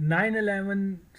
9/11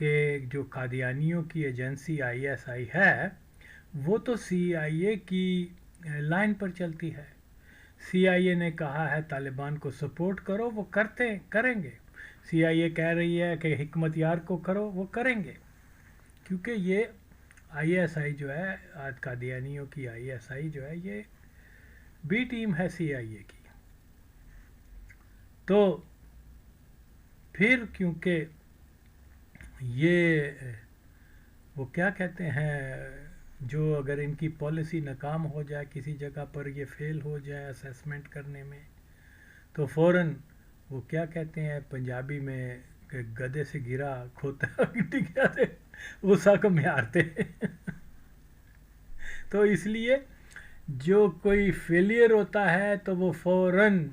کہ جو قادیانیوں کی ایجنسی آئی ایس آئی ہے وہ تو سی آئی اے کی لائن پر چلتی ہے. سی آئی اے نے کہا ہے طالبان کو سپورٹ کرو، وہ کریں گے. سی آئی اے کہہ رہی ہے کہ حکمت یار کو کرو، وہ کریں گے. کیونکہ یہ آئی ایس آئی جو ہے، آج قادیانیوں کی آئی ایس آئی جو ہے، یہ بی ٹیم ہے سی آئی اے کی. تو پھر کیونکہ یہ وہ کیا کہتے ہیں، جو اگر ان کی پالیسی ناکام ہو جائے، کسی جگہ پر یہ فیل ہو جائے اسیسمنٹ کرنے میں، تو فوراً وہ کیا کہتے ہیں پنجابی میں کہ گدے سے گرا کھوتا ٹکیا تھے وہ ساکھ میں ہارتے. تو اس لیے جو کوئی فیلئر ہوتا ہے تو وہ فوراً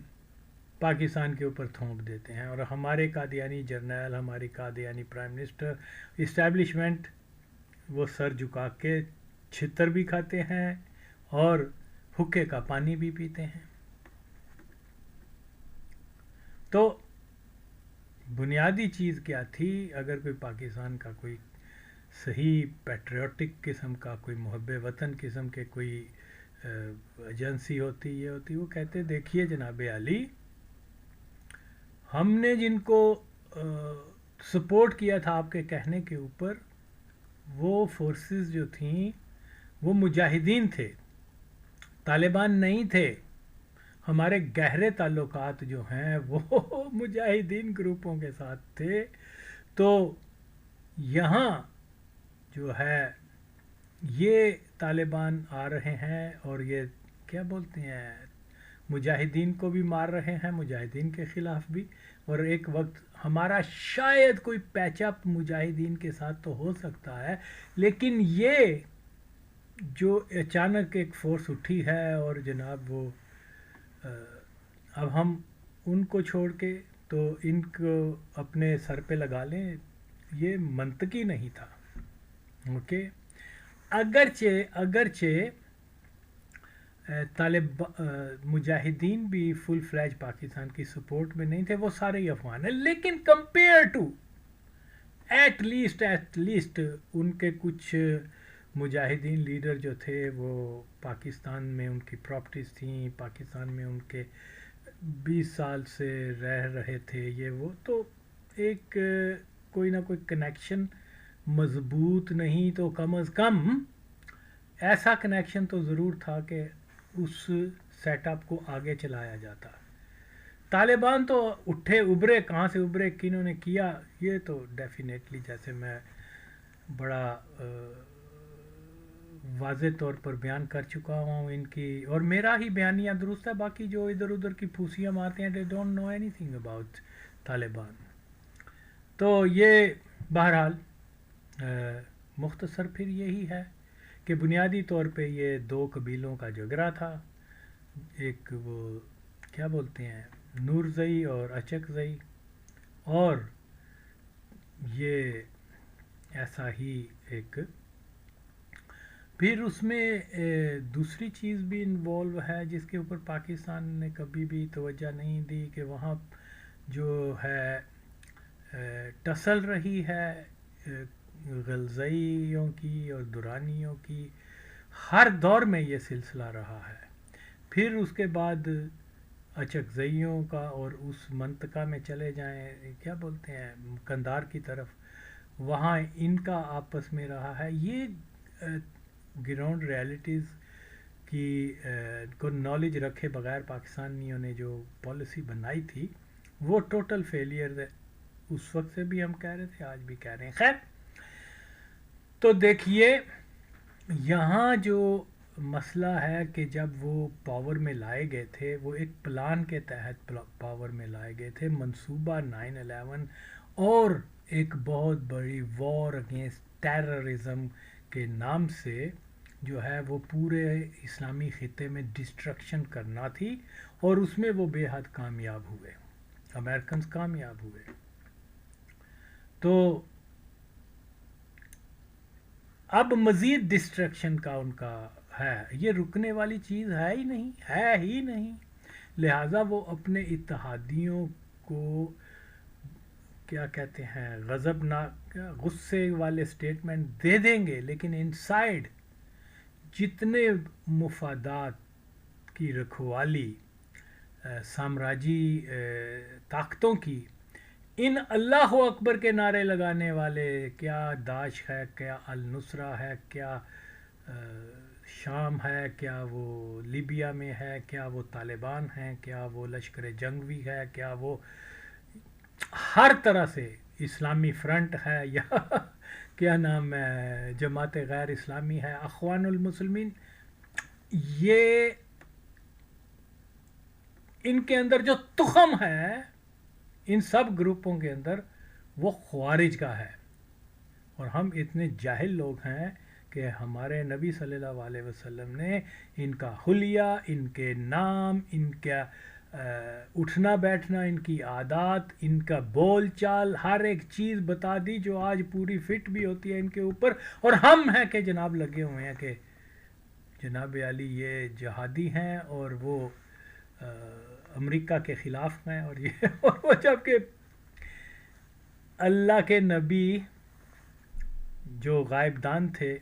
پاکستان کے اوپر تھونک دیتے ہیں. اور ہمارے قادیانی جرنیل، ہماری قادیانی پرائم منسٹر، اسٹیبلشمنٹ، وہ سر جھکا کے چھتر بھی کھاتے ہیں اور حکے کا پانی بھی پیتے ہیں. تو بنیادی چیز کیا تھی؟ اگر کوئی پاکستان کا کوئی صحیح پیٹریوٹک قسم کا، کوئی محب وطن قسم کے کوئی ایجنسی ہوتی، یہ ہوتی، وہ کہتے دیکھیے جناب علی، ہم نے جن کو سپورٹ کیا تھا آپ کے کہنے کے اوپر، وہ فورسز جو تھیں وہ مجاہدین تھے، طالبان نہیں تھے. ہمارے گہرے تعلقات جو ہیں وہ مجاہدین گروپوں کے ساتھ تھے. تو یہاں جو ہے یہ طالبان آ رہے ہیں اور یہ کیا بولتے ہیں، مجاہدین کو بھی مار رہے ہیں، مجاہدین کے خلاف بھی. اور ایک وقت ہمارا شاید کوئی پیچ اپ مجاہدین کے ساتھ تو ہو سکتا ہے، لیکن یہ جو اچانک ایک فورس اٹھی ہے اور جناب وہ اب ہم ان کو چھوڑ کے تو ان کو اپنے سر پہ لگا لیں، یہ منطقی نہیں تھا. اوکے، اگرچہ مجاہدین بھی فل فلیج پاکستان کی سپورٹ میں نہیں تھے، وہ سارے ہی افغان ہیں، لیکن کمپیئر ٹو ایٹ لیسٹ ان کے کچھ مجاہدین لیڈر جو تھے وہ پاکستان میں ان کی پراپرٹیز تھیں، پاکستان میں ان کے 20 سال سے رہ رہے تھے، یہ وہ تو ایک کوئی نہ کوئی کنیکشن مضبوط نہیں تو کم از کم ایسا کنیکشن تو ضرور تھا کہ اس سیٹ اپ کو آگے چلایا جاتا. طالبان تو اٹھے ابھرے، کہاں سے ابھرے، کنہوں نے کیا، یہ تو ڈیفینیٹلی جیسے میں بڑا واضح طور پر بیان کر چکا ہوں ان کی، اور میرا ہی بیانیہ درست ہے، باقی جو ادھر ادھر کی پھوسیاں مارتے ہیں they don't know anything about Taliban. تو یہ بہرحال مختصر پھر یہی ہے کہ بنیادی طور پہ یہ دو قبیلوں کا جھگڑا تھا، ایک وہ کیا بولتے ہیں نورزئی اور اچک زئی، اور یہ ایسا ہی ایک پھر اس میں دوسری چیز بھی انوالو ہے جس کے اوپر پاکستان نے کبھی بھی توجہ نہیں دی، کہ وہاں جو ہے ٹسل رہی ہے غلزئیوں کی اور درانیوں کی، ہر دور میں یہ سلسلہ رہا ہے. پھر اس کے بعد اچکزئیوں کا، اور اس منطقہ میں چلے جائیں کیا بولتے ہیں کندھار کی طرف، وہاں ان کا آپس میں رہا ہے. یہ گراؤنڈ ریالٹیز کی کو نالج رکھے بغیر پاکستانیوں نے جو پالیسی بنائی تھی وہ ٹوٹل فیلئر ہے. اس وقت سے بھی ہم کہہ رہے تھے، آج بھی کہہ رہے ہیں. خیر، تو دیکھیے یہاں جو مسئلہ ہے کہ جب وہ پاور میں لائے گئے تھے، وہ ایک پلان کے تحت پاور میں لائے گئے تھے، منصوبہ 9/11 اور ایک بہت بڑی وار اگینسٹ ٹیررزم کے نام سے جو ہے وہ پورے اسلامی خطے میں ڈسٹرکشن کرنا تھی، اور اس میں وہ بے حد کامیاب ہوئے، امریکنز کامیاب ہوئے. تو اب مزید ڈسٹرکشن کا ان کا ہے، یہ رکنے والی چیز ہے ہی نہیں. لہٰذا وہ اپنے اتحادیوں کو کیا کہتے ہیں غضبناک غصے والے سٹیٹمنٹ دے دیں گے، لیکن انسائیڈ جتنے مفادات کی رکھوالی سامراجی طاقتوں کی، ان اللہ اکبر کے نعرے لگانے والے، کیا داعش ہے، کیا النصرہ ہے، کیا شام ہے، کیا وہ لیبیا میں ہے، کیا وہ طالبان ہیں، کیا وہ لشکر جنگوی ہے، کیا وہ ہر طرح سے اسلامی فرنٹ ہے، یا کیا نام ہے جماعت غیر اسلامی ہے، اخوان المسلمین، یہ ان کے اندر جو تخم ہے ان سب گروپوں کے اندر وہ خوارج کا ہے. اور ہم اتنے جاہل لوگ ہیں کہ ہمارے نبی صلی اللہ علیہ وسلم نے ان کا حلیہ، ان کے نام، ان کا اٹھنا بیٹھنا، ان کی عادات، ان کا بول چال، ہر ایک چیز بتا دی جو آج پوری فٹ بھی ہوتی ہے ان کے اوپر. اور ہم ہیں کہ جناب لگے ہوئے ہیں کہ جناب علی یہ جہادی ہیں اور وہ امریکہ کے خلاف ہیں، اور یہ اور وہ جب کہ اللہ کے نبی جو غائب دان تھے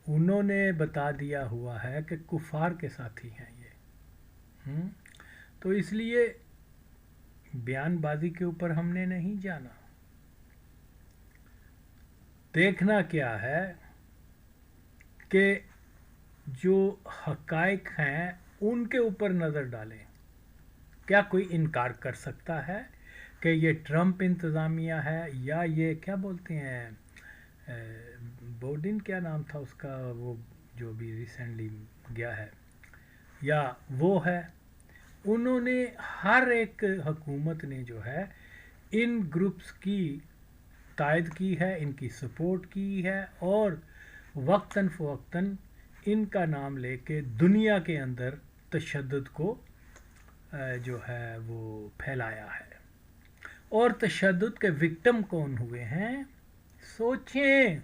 انہوں نے بتا دیا ہوا ہے کہ کفار کے ساتھی ہیں یہ. تو اس لیے بیان بازی کے اوپر ہم نے نہیں جانا. دیکھنا کیا ہے کہ جو حقائق ہیں ان کے اوپر نظر ڈالیں. کیا کوئی انکار کر سکتا ہے کہ یہ ٹرمپ انتظامیہ ہے، یا یہ کیا بولتے ہیں بوڈن، کیا نام تھا اس کا، وہ جو بھی ریسنٹلی گیا ہے، یا وہ ہے؟ انہوں نے ہر ایک حکومت نے جو ہے ان گروپس کی تائید کی ہے، ان کی سپورٹ کی ہے، اور وقتاً فوقتاً ان کا نام لے کے دنیا کے اندر تشدد کو جو ہے وہ پھیلایا ہے. اور تشدد کے وکٹم کون ہوئے ہیں؟ سوچیں.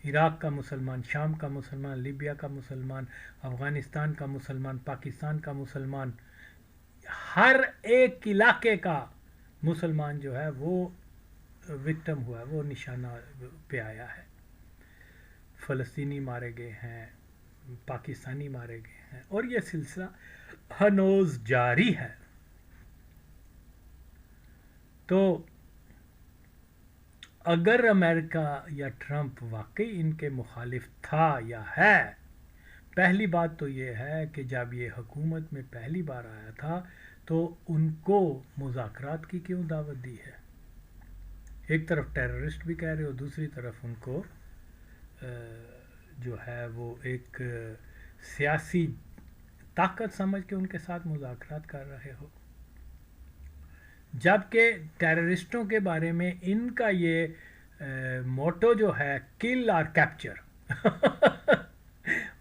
عراق کا مسلمان، شام کا مسلمان، لیبیا کا مسلمان، افغانستان کا مسلمان، پاکستان کا مسلمان، ہر ایک علاقے کا مسلمان جو ہے وہ وکٹم ہوا ہے، وہ نشانہ پہ آیا ہے. فلسطینی مارے گئے ہیں، پاکستانی مارے گئے ہیں، اور یہ سلسلہ ہنوز جاری ہے. تو اگر امریکہ یا ٹرمپ واقعی ان کے مخالف تھا یا ہے، پہلی بات تو یہ ہے کہ جب یہ حکومت میں پہلی بار آیا تھا تو ان کو مذاکرات کی کیوں دعوت دی ہے؟ ایک طرف ٹیررسٹ بھی کہہ رہے ہو، دوسری طرف ان کو جو ہے وہ ایک سیاسی طاقت سمجھ کے ان کے ساتھ مذاکرات کر رہے ہو. جبکہ ٹیررسٹوں کے بارے میں ان کا یہ موٹو جو ہے کل اور کیپچر،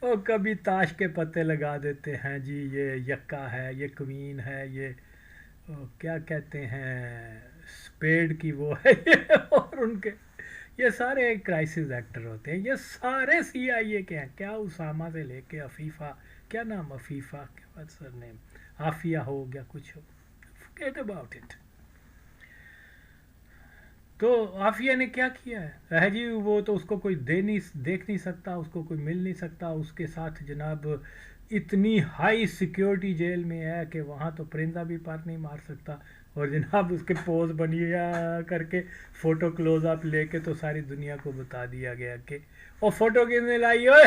وہ کبھی تاش کے پتے لگا دیتے ہیں جی، یہ یکا ہے، یہ کوین ہے، یہ کیا کہتے ہیں سپیڈ کی وہ ہے، اور ان کے یہ سارے ایک کرائسس ایکٹر ہوتے ہیں. یہ سارے سی آئی اے کے ہیں، کیا اسامہ سے لے کے عفیفہ، کیا نام عفیفہ، کیا سر نیم، عافیہ ہو گیا کچھ ہو، forget about it. تو عافیہ نے کیا کیا ہے جی؟ وہ تو اس کو کوئی دیکھ نہیں سکتا، اس کو کوئی مل نہیں سکتا، اس کے ساتھ جناب اتنی ہائی سیکیورٹی جیل میں ہے کہ وہاں تو پرندہ بھی پر نہیں مار سکتا. اور جناب اس کے پوز بنیا کر کے فوٹو کلوز اپ لے کے تو ساری دنیا کو بتا دیا گیا کہ وہ فوٹو کس نے لائی ہوئے،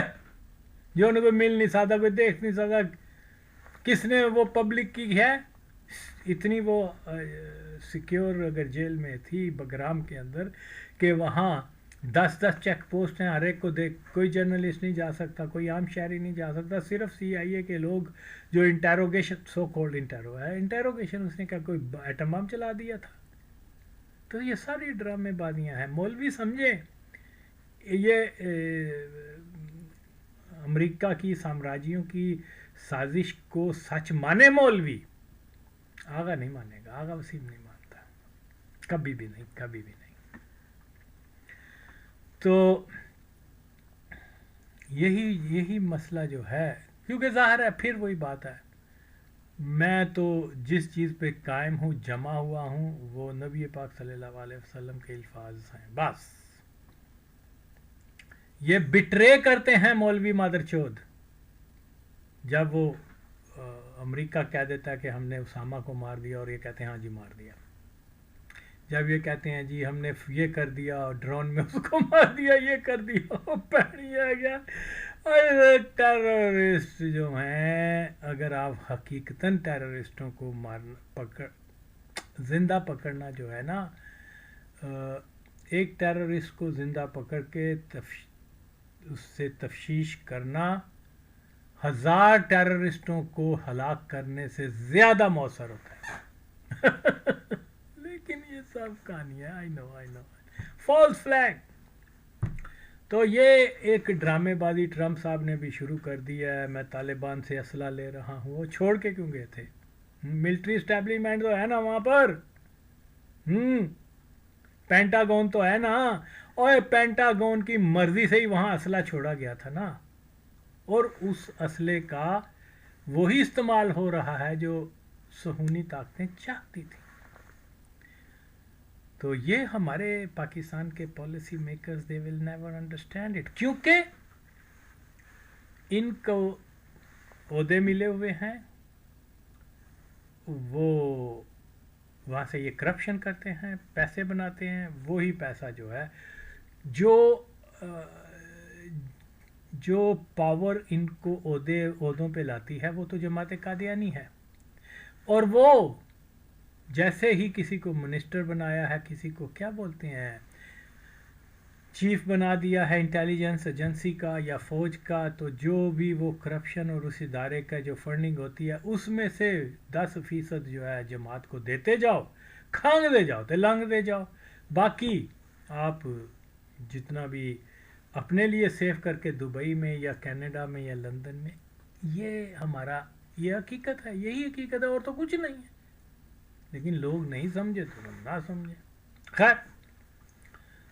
جو ان کو مل نہیں سکتا، کوئی دیکھ نہیں سکتا، کس نے وہ پبلک کی ہے. اتنی وہ سیکیور اگر جیل میں تھی بگرام کے اندر کہ وہاں 10 چیک پوسٹ ہیں، ہر ایک کو دیکھ، کوئی جرنلسٹ نہیں جا سکتا، کوئی عام شہری نہیں جا سکتا، صرف سی آئی اے کے لوگ جو انٹیروگیشن، سو کولڈ انٹیروگیشن، اس نے کیا کوئی ایٹم بم چلا دیا تھا؟ تو یہ ساری ڈرامے بازیاں ہیں. مولوی سمجھے یہ امریکہ کی سامراجیوں کی سازش کو سچ مانے مولوی، آگا نہیں مانے گا، آگا وسیم نہیں مانتا، کبھی بھی نہیں، کبھی بھی نہیں. تو یہی مسئلہ جو ہے، کیونکہ ظاہر ہے پھر وہی بات ہے، میں تو جس چیز پہ قائم ہوں، جمع ہوا ہوں، وہ نبی پاک صلی اللہ علیہ وسلم کے الفاظ ہیں بس. یہ بٹرے کرتے ہیں مولوی مادر چود جب وہ امریکہ کہہ دیتا ہے کہ ہم نے اسامہ کو مار دیا اور یہ کہتے ہیں ہاں جی مار دیا. جب یہ کہتے ہیں جی ہم نے یہ کر دیا اور ڈرون میں اس کو مار دیا، یہ کر دیا، پہنی آ گیا. اور ٹیررسٹ جو ہیں، اگر آپ حقیقتاً ٹیررسٹوں کو زندہ پکڑنا جو ہے نا، ایک ٹیررسٹ کو زندہ پکڑ کے اس سے تفتیش کرنا 1000 ٹیررسٹوں کو ہلاک کرنے سے زیادہ مؤثر ہوتا ہے. لیکن یہ سب کہانی ہے. آئی نو فالس فلیگ. تو یہ ایک ڈرامے بازی ٹرمپ صاحب نے بھی شروع کر دی ہے. میں طالبان سے اسلحہ لے رہا ہوں. وہ چھوڑ کے کیوں گئے تھے؟ ملٹری اسٹیبلشمنٹ تو ہے نا وہاں پر. پینٹاگون تو ہے نا. اور پینٹاگون کی مرضی سے ہی وہاں اسلحہ چھوڑا گیا تھا نا. اور اس اسلحے کا وہی استعمال ہو رہا ہے جو صہیونی طاقتیں چاہتی تھیں. تو یہ ہمارے پاکستان کے policy makers they will never understand it, کیونکہ ان کو عہدے ملے ہوئے ہیں. وہ وہاں سے یہ کرپشن کرتے ہیں، پیسے بناتے ہیں. وہی پیسہ جو ہے جو پاور ان کو عہدوں پہ لاتی ہے، وہ تو جماعت قادیانی ہے. اور وہ جیسے ہی کسی کو منسٹر بنایا ہے، کسی کو کیا بولتے ہیں، چیف بنا دیا ہے انٹیلیجنس ایجنسی کا یا فوج کا، تو جو بھی وہ کرپشن اور اس ادارے کا جو فنڈنگ ہوتی ہے، اس میں سے 10% جو ہے جماعت کو دیتے جاؤ، کھانگ دے جاؤ تو لنگ دے جاؤ. باقی آپ جتنا بھی اپنے لیے سیو کر کے دبئی میں یا کینیڈا میں یا لندن میں، یہ حقیقت ہے. یہی حقیقت ہے اور تو کچھ نہیں ہے. لیکن لوگ نہیں سمجھے تو ہم نہ سمجھے. خیر،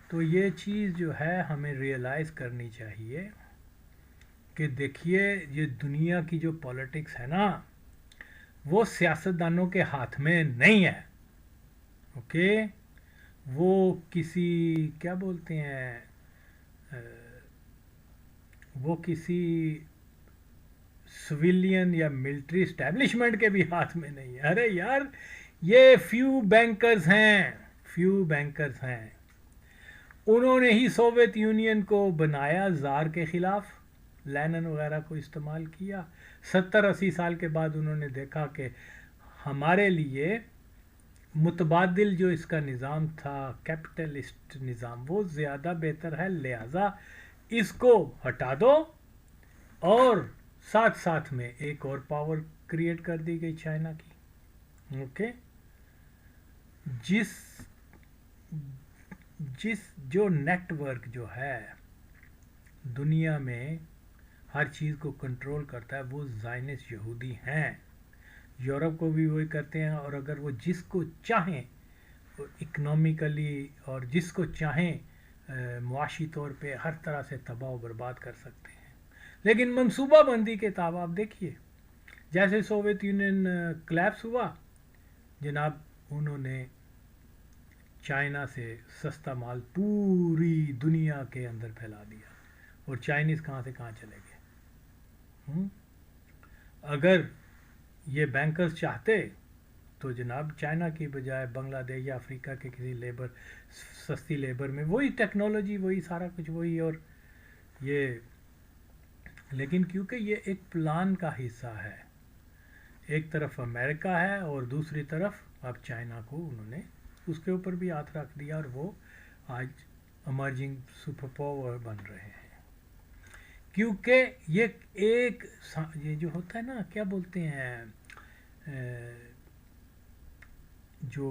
تو یہ چیز جو ہے ہمیں ریئلائز کرنی چاہیے کہ دیکھیے یہ دنیا کی جو پالیٹکس ہے نا، وہ سیاستدانوں کے ہاتھ میں نہیں ہے. اوکے، وہ کسی کیا بولتے ہیں، وہ کسی سویلین یا ملٹری اسٹیبلشمنٹ کے بھی ہاتھ میں نہیں ہے. ارے یار، یہ فیو بینکرز ہیں. انہوں نے ہی سوویت یونین کو بنایا زار کے خلاف، لینن وغیرہ کو استعمال کیا. 70-80 سال کے بعد انہوں نے دیکھا کہ ہمارے لیے متبادل جو اس کا نظام تھا، کیپٹلسٹ نظام، وہ زیادہ بہتر ہے. لہذا اس کو ہٹا دو، اور ساتھ ساتھ میں ایک اور پاور کریٹ کر دی گئی چائنا کی. اوکے، جو نیٹ ورک جو ہے دنیا میں ہر چیز کو کنٹرول کرتا ہے، وہ زائنس یہودی ہیں. یورپ کو بھی وہی کرتے ہیں. اور اگر وہ جس کو چاہیں اکنامیکلی اور جس کو چاہیں معاشی طور پہ ہر طرح سے تباہ و برباد کر سکتے ہیں. لیکن منصوبہ بندی کے تاب آپ دیکھیے، جیسے سوویت یونین کلیپس ہوا جناب، انہوں نے چائنا سے سستا مال پوری دنیا کے اندر پھیلا دیا، اور چائنیز کہاں سے کہاں چلے گئے. اگر یہ بینکرز چاہتے تو جناب چائنا کی بجائے بنگلہ دیش یا افریقہ کے کسی سستی لیبر میں وہی ٹیکنالوجی، وہی سارا کچھ وہی. اور یہ لیکن کیونکہ یہ ایک پلان کا حصہ ہے، ایک طرف امریکہ ہے اور دوسری طرف اب چائنا کو انہوں نے اس کے اوپر بھی ہاتھ رکھ دیا، اور وہ آج امرجنگ سپر پاور بن رہے ہیں. کیونکہ یہ جو ہوتا ہے نا، کیا بولتے ہیں، جو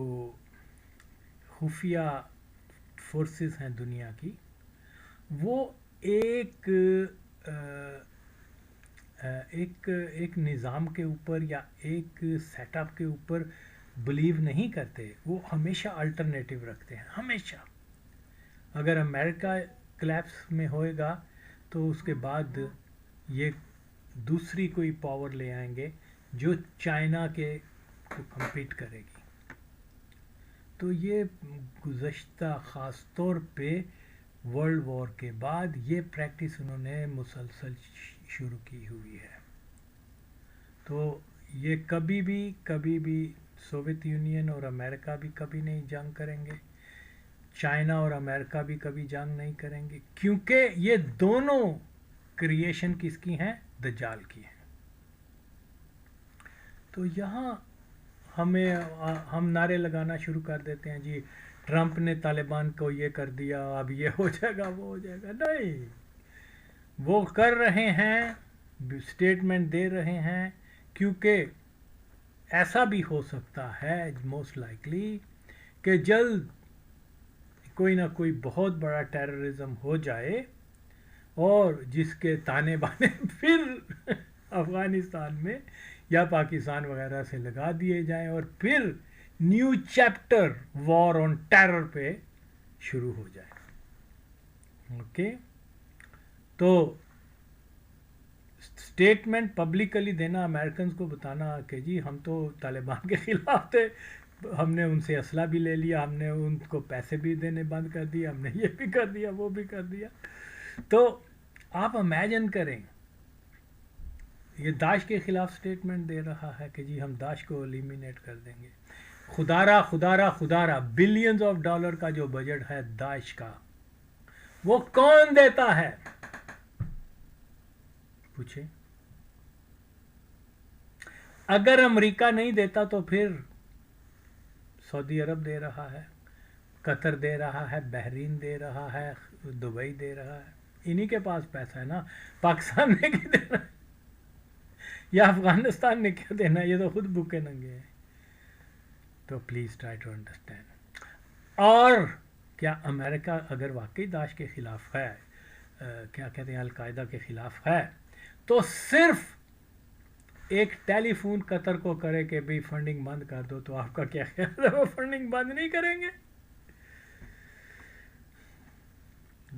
خفیہ فورسز ہیں دنیا کی، وہ ایک نظام کے اوپر یا ایک سیٹ اپ کے اوپر بلیو نہیں کرتے. وہ ہمیشہ الٹرنیٹیو رکھتے ہیں. ہمیشہ اگر امریکہ کلیپس میں ہوئے گا تو اس کے بعد یہ دوسری کوئی پاور لے آئیں گے جو چائنا کے کو کمپیٹ کرے گی. تو یہ گزشتہ خاص طور پہ ورلڈ وار کے بعد یہ پریکٹس انہوں نے مسلسل شروع کی ہوئی ہے. تو یہ کبھی بھی سوویت یونین اور امریکہ بھی کبھی نہیں جنگ کریں گے, چائنا اور امریکہ بھی کبھی جنگ نہیں کریں گے, کیونکہ یہ دونوں کریشن کس کی ہیں؟ دجال کی ہیں. تو یہاں ہم نعرے لگانا شروع کر دیتے ہیں, جی ٹرمپ نے طالبان کو یہ کر دیا, اب یہ ہو جائے گا, وہ ہو جائے گا. نہیں, وہ کر رہے ہیں, اسٹیٹمنٹ دے رہے ہیں, کیونکہ ایسا بھی ہو سکتا ہے موسٹ لائکلی کہ جلد کوئی نہ کوئی بہت بڑا ٹیررزم ہو جائے اور جس کے تانے بانے پھر افغانستان میں یا پاکستان وغیرہ سے لگا دیے جائیں اور پھر new chapter war on terror پہ شروع ہو جائے. اوکے, تو اسٹیٹمنٹ پبلکلی دینا, امریکنز کو بتانا کہ جی ہم تو طالبان کے خلاف تھے, ہم نے ان سے اسلحہ بھی لے لیا, ہم نے ان کو پیسے بھی دینے بند کر دیا, ہم نے یہ بھی کر دیا, وہ بھی کر دیا. تو آپ امیجن کریں, یہ داعش کے خلاف سٹیٹمنٹ دے رہا ہے کہ جی ہم داعش کو ایلیمینیٹ کر دیں گے. خدارہ بلینز آف ڈالر کا جو بجٹ ہے داعش کا, وہ کون دیتا ہے؟ پوچھیں. اگر امریکہ نہیں دیتا تو پھر سعودی عرب دے رہا ہے, قطر دے رہا ہے, بحرین دے رہا ہے, دبئی دے رہا ہے. انہی کے پاس پیسہ ہے نا. پاکستان نے کیا دینا یا افغانستان نے کیا دینا؟ یہ تو خود بھوکے ننگے ہیں. تو پلیز ٹرائی ٹو انڈرسٹینڈ. اور کیا امریکہ اگر واقعی داعش کے خلاف ہے, کیا کہتے ہیں, القاعدہ کے خلاف ہے, تو صرف ایک ٹیلی فون قطر کو کرے کہ بھئی فنڈنگ بند کر دو, تو آپ کا کیا خیال ہے وہ فنڈنگ بند نہیں کریں گے؟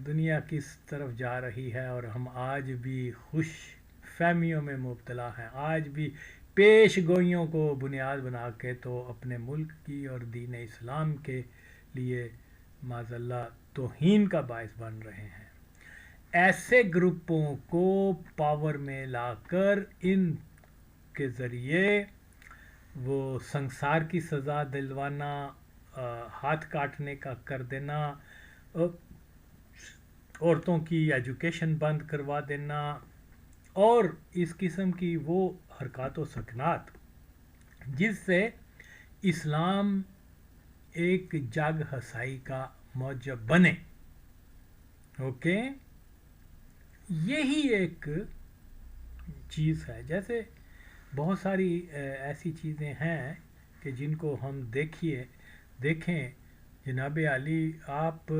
دنیا کس طرف جا رہی ہے, اور ہم آج بھی خوش فہمیوں میں مبتلا ہیں, آج بھی پیش گوئیوں کو بنیاد بنا کے تو اپنے ملک کی اور دین اسلام کے لیے معاذ اللہ توہین کا باعث بن رہے ہیں. ایسے گروپوں کو پاور میں لا کر ان کے ذریعے وہ سنسار کی سزا دلوانا, ہاتھ کاٹنے کا کر دینا, عورتوں کی ایجوکیشن بند کروا دینا, اور اس قسم کی وہ حرکات و سکنات جس سے اسلام ایک جگ ہسائی کا موجب بنے. اوکے, یہی ایک چیز ہے. جیسے بہت ساری ایسی چیزیں ہیں کہ جن کو ہم دیکھیں جناب علی, آپ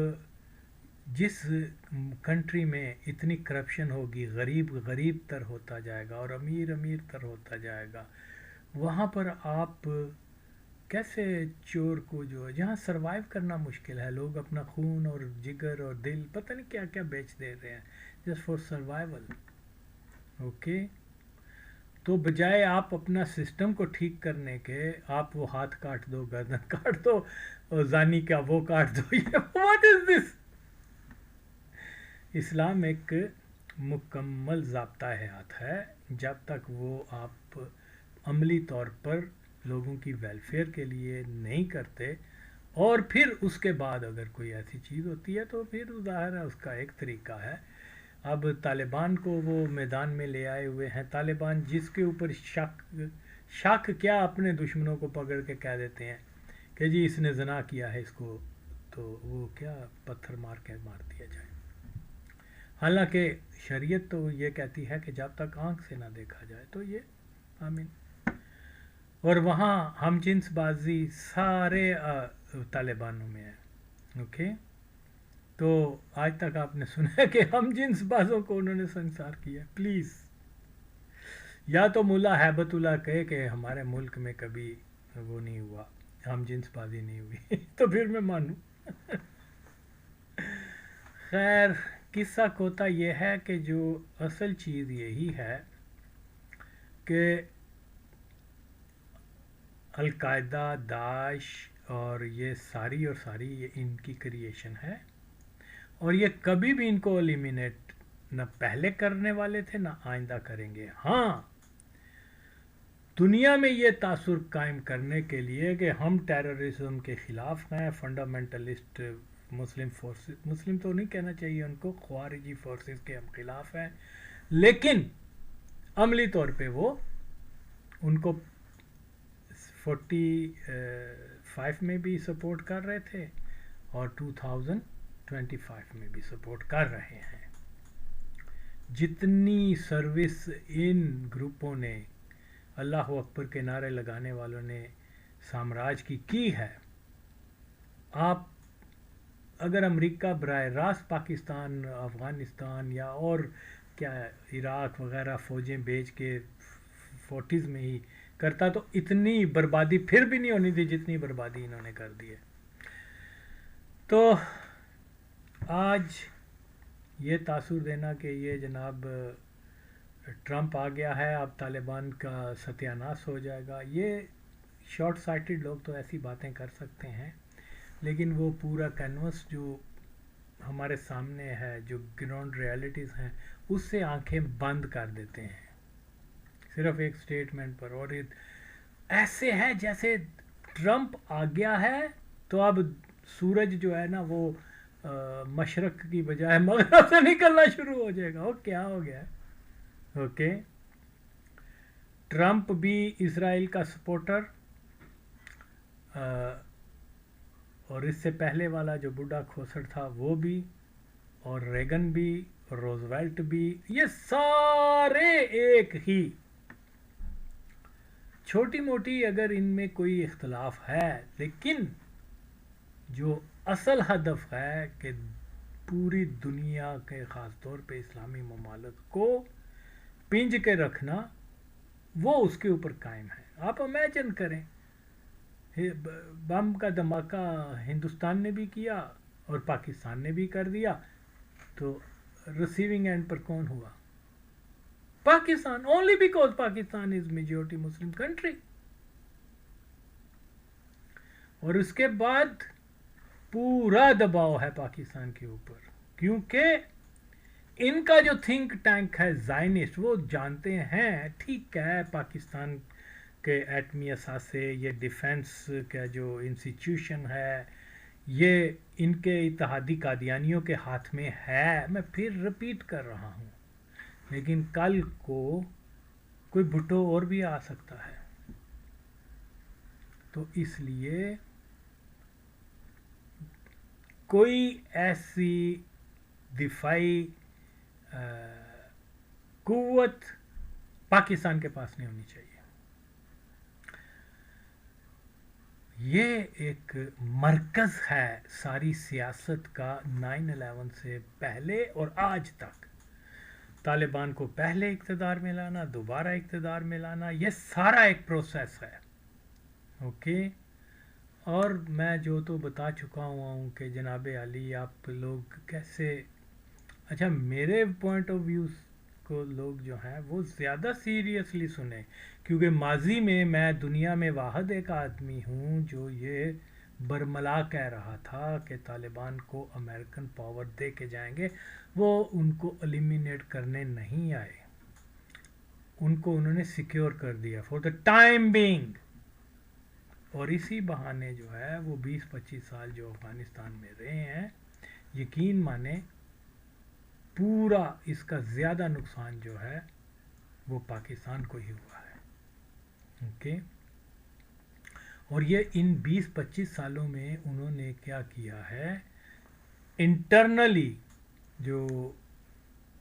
جس کنٹری میں اتنی کرپشن ہوگی, غریب تر ہوتا جائے گا اور امیر تر ہوتا جائے گا, وہاں پر آپ کیسے چور کو جو جہاں سروائیو کرنا مشکل ہے, لوگ اپنا خون اور جگر اور دل پتہ نہیں کیا کیا بیچ دے رہے ہیں جسٹ فار سروائیول. اوکے, تو بجائے آپ اپنا سسٹم کو ٹھیک کرنے کے, آپ وہ ہاتھ کاٹ دو, گردن کاٹ دو, زانی کا وہ کاٹ دو. واٹ از دس؟ اسلام ایک مکمل ضابطہ حیات ہے. جب تک وہ آپ عملی طور پر لوگوں کی ویلفیئر کے لیے نہیں کرتے, اور پھر اس کے بعد اگر کوئی ایسی چیز ہوتی ہے تو پھر ظاہر ہے اس کا ایک طریقہ ہے. اب طالبان کو وہ میدان میں لے آئے ہوئے ہیں. طالبان جس کے اوپر شک کیا, اپنے دشمنوں کو پکڑ کے کہہ دیتے ہیں کہ جی اس نے زنا کیا ہے, اس کو تو وہ کیا پتھر مار کے مار دیا جائے. حالانکہ شریعت تو یہ کہتی ہے کہ جب تک آنکھ سے نہ دیکھا جائے تو یہ آمین. اور وہاں ہم جنس بازی سارے طالبانوں میں ہے. اوکے, تو آج تک آپ نے سنا ہے کہ ہم جنس بازوں کو انہوں نے سنسار کیا؟ پلیز, یا تو ملا ہیبت اللہ کہے کہ ہمارے ملک میں کبھی وہ نہیں ہوا, ہم جنس بازی نہیں ہوئی, تو پھر میں مانوں. خیر, قصہ کوتا یہ ہے کہ جو اصل چیز یہی ہے کہ القاعدہ، داعش اور یہ ساری یہ ان کی کریشن ہے، اور یہ کبھی بھی ان کو ایلیمینیٹ نہ پہلے کرنے والے تھے نہ آئندہ کریں گے۔ ہاں، دنیا میں یہ تاثر قائم کرنے کے لیے کہ ہم ٹیررزم کے خلاف ہیں، فنڈامنٹلسٹ مسلم فورسز، مسلم تو نہیں کہنا چاہیے ان کو، خوارجی فورسز کے ہم خلاف ہیں، لیکن عملی طور پہ وہ ان کو 45 میں بھی سپورٹ کر رہے تھے اور 2025 میں بھی سپورٹ کر رہے ہیں۔ جتنی سروس ان گروپوں نے، اللہ اکبر کے نعرے لگانے والوں نے سامراج کی ہے، آپ اگر امریکہ براہ راست پاکستان، افغانستان یا اور کیا عراق وغیرہ فوجیں بھیج کے 40s میں ہی کرتا تو اتنی بربادی پھر بھی نہیں ہونی تھی جتنی بربادی انہوں نے کر دی ہے۔ تو آج یہ تاثر دینا کہ یہ جناب ٹرمپ آ گیا ہے، اب طالبان کا ستیہ ناش ہو جائے گا، یہ شارٹ سائٹڈ لوگ تو ایسی باتیں کر سکتے ہیں، لیکن وہ پورا کینوس جو ہمارے سامنے ہے، جو گراؤنڈ ریالٹیز ہیں، اس سے آنکھیں بند کر دیتے ہیں صرف ایک سٹیٹمنٹ پر، اور ایسے ہے جیسے ٹرمپ آ گیا ہے تو اب سورج جو ہے نا وہ مشرق کی بجائے مغرب سے نکلنا شروع ہو جائے گا۔ وہ کیا ہو گیا ہے؟ اوکے، ٹرمپ بھی اسرائیل کا سپورٹر، اور اس سے پہلے والا جو بڈھا کھوسڑ تھا وہ بھی، اور ریگن بھی، اور روزویلٹ بھی، یہ سارے ایک ہی، چھوٹی موٹی اگر ان میں کوئی اختلاف ہے، لیکن جو اصل ہدف ہے کہ پوری دنیا کے خاص طور پہ اسلامی ممالک کو پنج کے رکھنا، وہ اس کے اوپر قائم ہے۔ آپ امیجن کریں، بم کا دھماکہ ہندوستان نے بھی کیا اور پاکستان نے بھی کر دیا، تو ریسیونگ اینڈ پر کون ہوا؟ Pakistan, only because Pakistan is majority Muslim country. اور اس کے بعد پورا دباؤ ہے پاکستان کے اوپر، کیونکہ ان کا جو تھنک ٹینک ہے زائنسٹ، وہ جانتے ہیں ٹھیک ہے پاکستان کے ایٹمی اثاثے، یہ ڈیفنس کا جو انسٹیٹیوشن ہے، یہ ان کے اتحادی قادیانیوں کے ہاتھ میں ہے، میں پھر رپیٹ کر رہا ہوں، لیکن کل کو کوئی بھٹو اور بھی آ سکتا ہے، تو اس لیے کوئی ایسی دفاعی قوت پاکستان کے پاس نہیں ہونی چاہیے۔ یہ ایک مرکز ہے ساری سیاست کا، 9/11 سے پہلے اور آج تک، طالبان کو پہلے اقتدار میں لانا، دوبارہ اقتدار میں لانا، یہ سارا ایک پروسیس ہے۔ اوکے، اور میں جو تو بتا چکا ہوا ہوں کہ جناب علی آپ لوگ کیسے، اچھا میرے پوائنٹ آف ویو کو لوگ جو ہیں وہ زیادہ سیریسلی سنیں، کیونکہ ماضی میں دنیا میں واحد ایک آدمی ہوں جو یہ برملا کہہ رہا تھا کہ طالبان کو امریکن پاور دے کے جائیں گے، وہ ان کو ایلیمینیٹ کرنے نہیں آئے، ان کو انہوں نے سیکیور کر دیا فار دا ٹائم بینگ، اور اسی بہانے جو ہے وہ 20-25 سال جو افغانستان میں رہے ہیں، یقین مانیں پورا اس کا زیادہ نقصان جو ہے وہ پاکستان کو ہی ہوا ہے۔ اوکے، اور یہ ان 20-25 سالوں میں انہوں نے کیا کیا ہے، انٹرنلی جو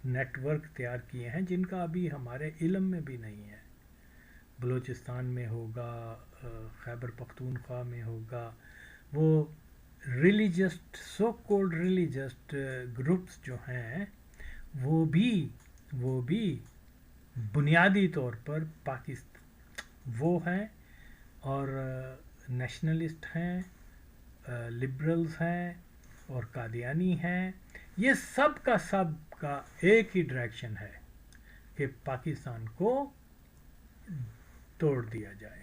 نیٹ ورک تیار کیے ہیں جن کا ابھی ہمارے علم میں بھی نہیں ہے، بلوچستان میں ہوگا، خیبر پختونخوا میں ہوگا، وہ ریلیجس، سو کولڈ ریلیجس گروپس جو ہیں وہ بھی بنیادی طور پر پاکستان وہ ہیں، اور نیشنلسٹ ہیں، لبرلز ہیں، اور قادیانی ہیں، یہ سب کا ایک ہی ڈائریکشن ہے کہ پاکستان کو توڑ دیا جائے۔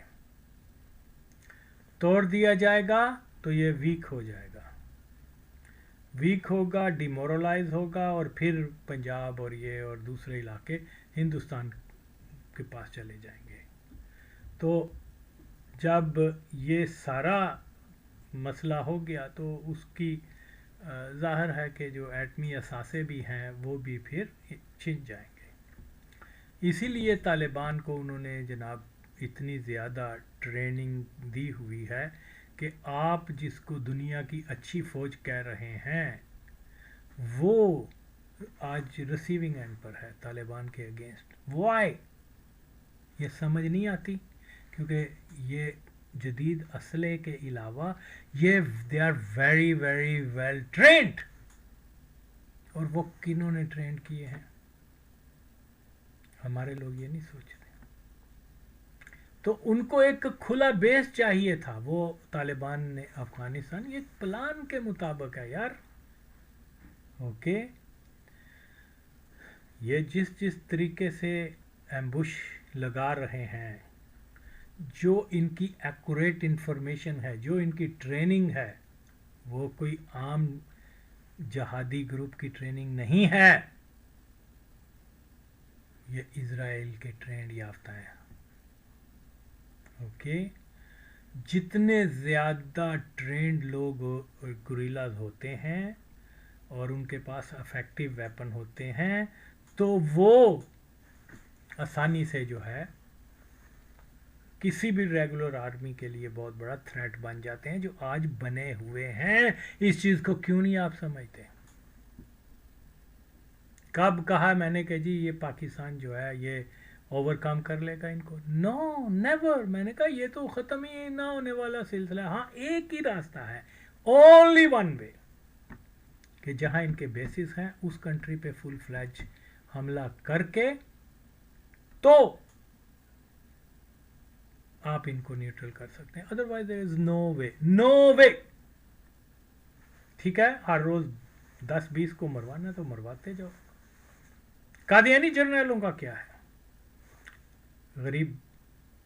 توڑ دیا جائے گا تو یہ ویک ہو جائے گا، ویک ہوگا، ڈیمورلائز ہوگا، اور پھر پنجاب اور یہ اور دوسرے علاقے ہندوستان کے پاس چلے جائیں گے۔ تو جب یہ سارا مسئلہ ہو گیا تو اس کی ظاہر ہے کہ جو ایٹمی اثاثے بھی ہیں وہ بھی پھر چھن جائیں گے۔ اسی لیے طالبان کو انہوں نے جناب اتنی زیادہ ٹریننگ دی ہوئی ہے کہ آپ جس کو دنیا کی اچھی فوج کہہ رہے ہیں وہ آج ریسیونگ اینڈ پر ہے طالبان کے اگینسٹ۔ وائی؟ یہ سمجھ نہیں آتی، کیونکہ یہ جدید اسلحے کے علاوہ یہ they are very very well trained, اور وہ کنہوں نے ٹرینڈ کیے ہیں؟ ہمارے لوگ یہ نہیں سوچتے۔ تو ان کو ایک کھلا بیس چاہیے تھا، وہ طالبان نے افغانستان، یہ پلان کے مطابق ہے یار، اوکے۔ یہ جس طریقے سے ایمبوش لگا رہے ہیں، جو ان کی ایکوریٹ انفارمیشن ہے، جو ان کی ٹریننگ ہے، وہ کوئی عام جہادی گروپ کی ٹریننگ نہیں ہے، یہ اسرائیل کے ٹرینڈ یافتہ ہیں، اوکے۔ جتنے زیادہ ٹرینڈ لوگ گوریلاز ہوتے ہیں اور ان کے پاس افیکٹو ویپن ہوتے ہیں تو وہ آسانی سے جو ہے کسی بھی ریگولر آرمی کے لیے بہت بڑا تھریٹ بن جاتے ہیں، جو آج بنے ہوئے ہیں۔ اس چیز کو کیوں نہیں آپ سمجھتے؟ کب کہا میں نے کہ جی یہ پاکستان جو ہے یہ اوور کم کر لے گا ان کو؟ نو نیور۔ میں نے کہا یہ تو ختم ہی نہ ہونے والا سلسلہ ہے۔ ہاں ایک ہی راستہ ہے، اونلی ون وے، کہ جہاں ان کے بیسز ہیں اس کنٹری پہ فل فلیج حملہ کر کے تو آپ ان کو نیوٹرل کر سکتے ہیں، ادروائز دیر از نو وے، نو وے۔ ٹھیک ہے، ہر روز 10-20 کو مروانا تو مرواتے جاؤ۔ قادیانی جرنیلوں کا کیا ہے؟ غریب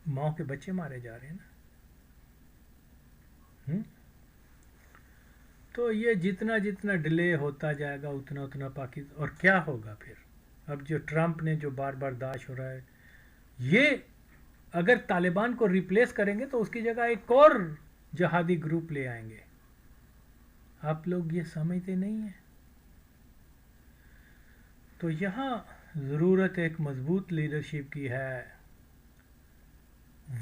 ماں کے بچے مارے جا رہے ہیں نا۔ تو یہ جتنا جتنا ڈیلے ہوتا جائے گا اتنا اتنا پاکستان، اور کیا ہوگا پھر؟ اب جو ٹرمپ نے جو بار بار داعش ہو رہا ہے، یہ اگر طالبان کو ریپلیس کریں گے تو اس کی جگہ ایک اور جہادی گروپ لے آئیں گے۔ آپ لوگ یہ سمجھتے نہیں ہیں۔ تو یہاں ضرورت ایک مضبوط لیڈرشپ کی ہے۔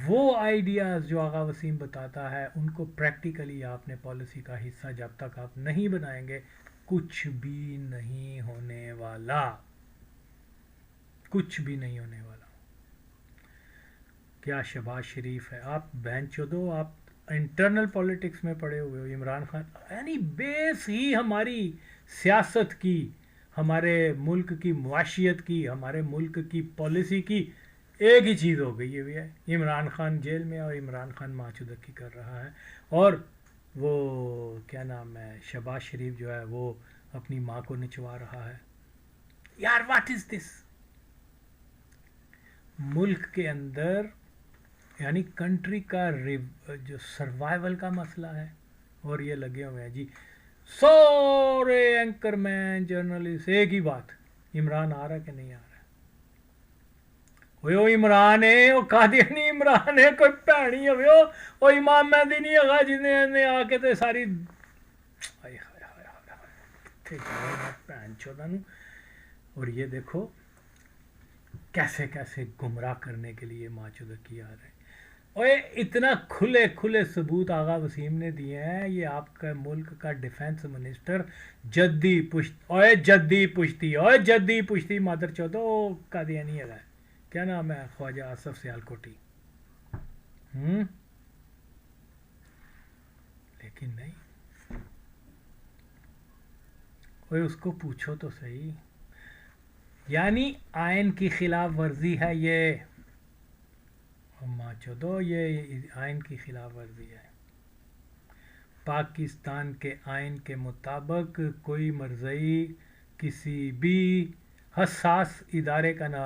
وہ آئیڈیاز جو آغا وسیم بتاتا ہے ان کو پریکٹیکلی آپ نے پالیسی کا حصہ جب تک آپ نہیں بنائیں گے کچھ بھی نہیں ہونے والا، کچھ بھی نہیں ہونے والا۔ کیا شہباز شریف ہے، آپ بہن چودو، آپ انٹرنل پولیٹکس میں پڑے ہوئے ہو، عمران خان، یعنی بیس ہی ہماری سیاست کی، ہمارے ملک کی معاشیت کی، ہمارے ملک کی پالیسی کی ایک ہی چیز ہو گئی ہے، عمران خان جیل میں اور عمران خان ماچودکی کر رہا ہے، اور وہ کیا نام ہے شہباز شریف جو ہے وہ اپنی ماں کو نچوا رہا ہے۔ یار واٹ از دس؟ ملک کے اندر یعنی کنٹری کا جو سروائیول کا مسئلہ ہے، اور یہ لگے ہوئے ہیں جی سارے اینکر مین جرنلسٹ ایک ہی بات، عمران آ رہا کہ نہیں آ رہا؟ وہ عمران ہے، وہ قادیانی عمران ہے، کوئی بھینی ہوئے وہ امام مہدی نہیں ہوگا جنہیں آ کے تو ساری بھین چودہ نو۔ اور یہ دیکھو کیسے کیسے گمراہ کرنے کے لیے ماچودکی آ رہے ہیں۔ اور اتنا کھلے کھلے ثبوت آغا وسیم نے دیے ہیں، یہ آپ کا ملک کا ڈیفنس منسٹر جدی پشت، اوے جدی پشتی، اوے جدی پشتی مادر چودہ قادیانی ہے، کیا نام ہے، خواجہ آصف سیالکوٹی۔ لیکن نہیں، کوئی اس کو پوچھو تو صحیح، یعنی آئین کی خلاف ورزی ہے یہ، ماچودو یہ آئین کی خلاف ورزی ہے۔ پاکستان کے آئین کے مطابق کوئی مرزئی کسی بھی حساس ادارے کا نہ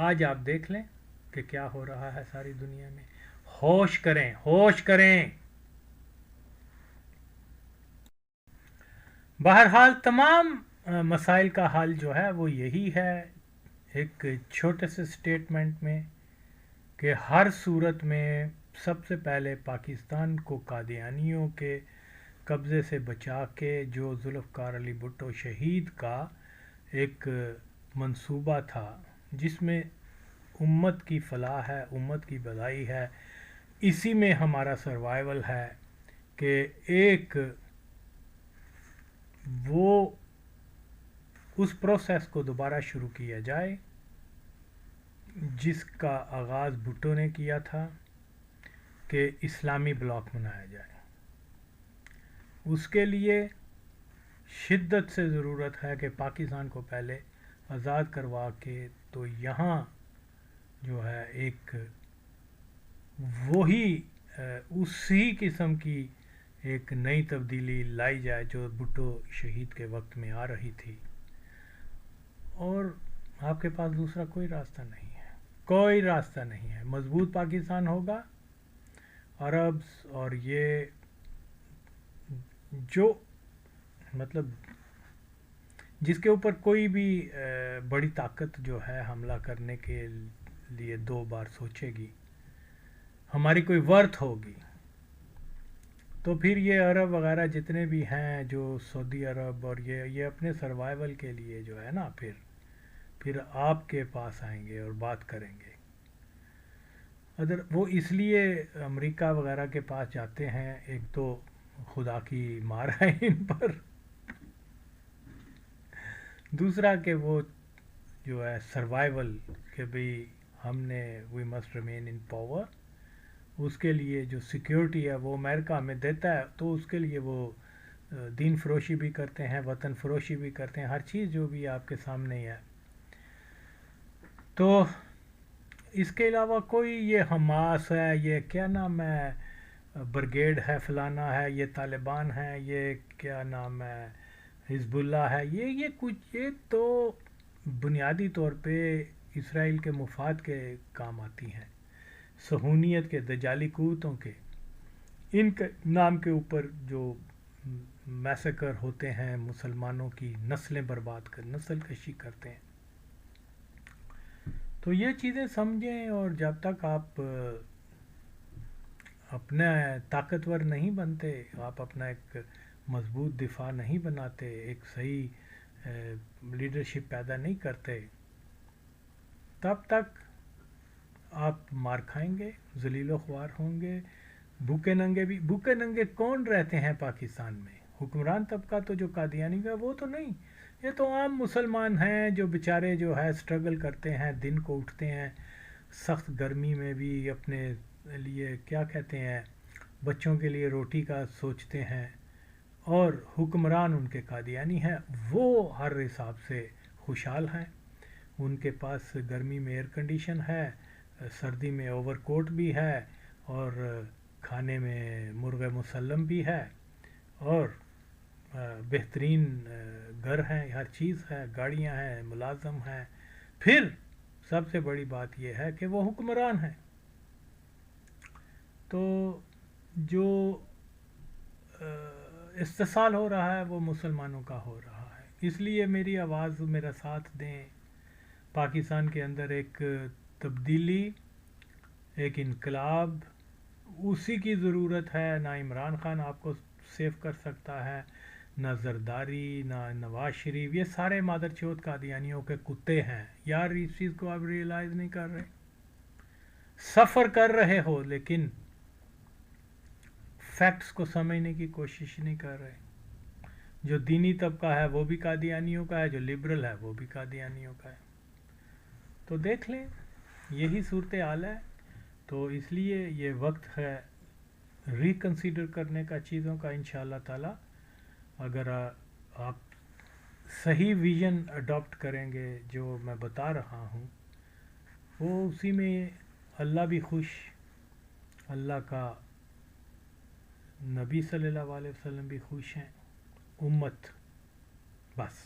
آج آپ دیکھ لیں کہ کیا ہو رہا ہے ساری دنیا میں. ہوش کریں، ہوش کریں. بہرحال تمام مسائل کا حل جو ہے وہ یہی ہے، ایک چھوٹے سے سٹیٹمنٹ میں، کہ ہر صورت میں سب سے پہلے پاکستان کو قادیانیوں کے قبضے سے بچا کے جو ذوالفقار علی بھٹو شہید کا ایک منصوبہ تھا جس میں امت کی فلاح ہے، امت کی بھلائی ہے، اسی میں ہمارا سروائیول ہے کہ ایک وہ اس پروسیس کو دوبارہ شروع کیا جائے جس کا آغاز بھٹو نے کیا تھا، کہ اسلامی بلاک بنایا جائے. اس کے لیے شدت سے ضرورت ہے کہ پاکستان کو پہلے آزاد کروا کے تو یہاں جو ہے ایک وہی اسی قسم کی ایک نئی تبدیلی لائی جائے جو بھٹو شہید کے وقت میں آ رہی تھی. اور آپ کے پاس دوسرا کوئی راستہ نہیں ہے، کوئی راستہ نہیں ہے. مضبوط پاکستان ہوگا، عرب اور یہ جو مطلب جس کے اوپر کوئی بھی بڑی طاقت جو ہے حملہ کرنے کے لیے دو بار سوچے گی، ہماری کوئی ورتھ ہوگی، تو پھر یہ عرب وغیرہ جتنے بھی ہیں جو سعودی عرب اور یہ اپنے سروائیول کے لیے جو ہے نا پھر آپ کے پاس آئیں گے اور بات کریں گے. وہ اس لیے امریکہ وغیرہ کے پاس جاتے ہیں، ایک تو خدا کی مار ہے ان پر، دوسرا کہ وہ جو ہے سروائیول، کہ بھئی ہم نے we must remain in power, اس کے لیے جو سیکیورٹی ہے وہ امریکہ ہمیں دیتا ہے، تو اس کے لیے وہ دین فروشی بھی کرتے ہیں، وطن فروشی بھی کرتے ہیں، ہر چیز جو بھی آپ کے سامنے ہی ہے. تو اس کے علاوہ کوئی یہ حماس ہے، یہ کیا نام ہے، برگیڈ ہے، فلانا ہے، یہ طالبان ہے، یہ کیا نام ہے، حزب اللہ ہے، یہ کچھ یہ تو بنیادی طور پہ اسرائیل کے مفاد کے کام آتی ہیں، صہیونیت کے، دجالی قوتوں کے، ان کے نام کے اوپر جو میسیکر ہوتے ہیں، مسلمانوں کی نسلیں برباد کر، نسل کشی کرتے ہیں. تو یہ چیزیں سمجھیں، اور جب تک آپ اپنا طاقتور نہیں بنتے، آپ اپنا ایک مضبوط دفاع نہیں بناتے، ایک صحیح لیڈرشپ پیدا نہیں کرتے، تب تک آپ مار کھائیں گے، ذلیل و خوار ہوں گے. بھوکے ننگے کون رہتے ہیں پاکستان میں؟ حکمران طبقہ تو جو قادیانی کا وہ تو نہیں، یہ تو عام مسلمان ہیں جو بیچارے جو ہے سٹرگل کرتے ہیں، دن کو اٹھتے ہیں سخت گرمی میں بھی، اپنے لیے کیا کہتے ہیں، بچوں کے لیے روٹی کا سوچتے ہیں، اور حکمران ان کے قادیانی ہیں. وہ ہر حساب سے خوشحال ہیں، ان کے پاس گرمی میں ایئر کنڈیشن ہے، سردی میں اوور کوٹ بھی ہے، اور کھانے میں مرغ مسلم بھی ہے، اور بہترین گھر ہیں، ہر چیز ہے، گاڑیاں ہیں، ملازم ہیں. پھر سب سے بڑی بات یہ ہے کہ وہ حکمران ہیں. تو جو استحصال ہو رہا ہے وہ مسلمانوں کا ہو رہا ہے. اس لیے میری آواز، میرا ساتھ دیں. پاکستان کے اندر ایک تبدیلی، ایک انقلاب، اسی کی ضرورت ہے. نہ عمران خان آپ کو سیو کر سکتا ہے، نہ زرداری، نہ نواز شریف، یہ سارے مادر چوت قادیانیوں کے کتے ہیں. یار اس چیز کو آپ ریئلائز نہیں کر رہے، سفر کر رہے ہو لیکن فیکٹس کو سمجھنے کی کوشش نہیں کر رہے. جو دینی طبقہ ہے وہ بھی قادیانیوں کا ہے، جو لبرل ہے وہ بھی قادیانیوں کا ہے. تو دیکھ لیں، یہی صورتحال ہے. تو اس لیے یہ وقت ہے ریکنسیڈر کرنے کا چیزوں کا. انشاءاللہ تعالی اگر آپ صحیح ویژن اڈاپٹ کریں گے جو میں بتا رہا ہوں، وہ اسی میں اللہ بھی خوش، اللہ کا نبی صلی اللہ علیہ وسلم بھی خوش ہیں، امت بس.